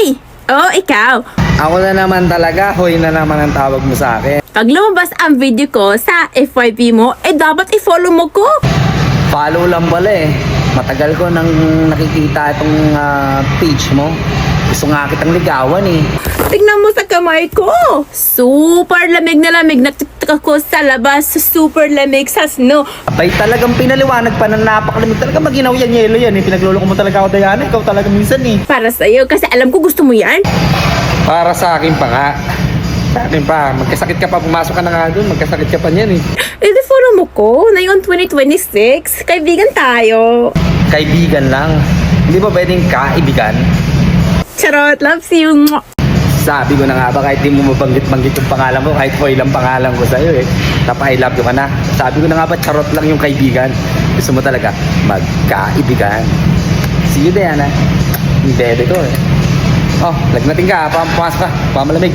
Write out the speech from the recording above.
Hoy! Oh, ikaw! Ako na naman talaga, hoy na naman ang tawag mo sa akin. Pag lumabas ang video ko sa FYP mo, dapat i-follow mo ko. Follow lang pala eh. Matagal ko nang nakikita itong page mo. Gusto nga kitang ligawan eh. Tignan mo sa kamay ko. Super lamig na TikTok ko sa labas. Super lamig sa snow. Abay talagang pinaliwanag pa ng napakalamig. Talaga maginaw yan, yelo yan eh. Pinagluloko mo talaga ako, Diana. Ikaw talaga minsan eh. Para sa'yo, kasi alam ko gusto mo yan. Para sa akin pa nga. Sa akin pa. Magkasakit ka pa. Pumasok ka na nga doon. Magkasakit ka pa niyan eh. Follow mo ko. Na yung 2026. Kaibigan tayo. Kaibigan lang. Hindi ba pwedeng kaibigan? Charot. Loves you. Sabi ko na nga ba, kahit di mo mabanggit-banggit yung pangalan mo, kahit foil ang pangalan ko sa'yo eh. Tapa I love you ka na. Sabi ko na nga ba, charot lang yung kaibigan. Gusto mo talaga magkaibigan. See you, Diana. Yung bebe ko eh. Oh, lagnatin ka. Pumasok ka. Pamalamig.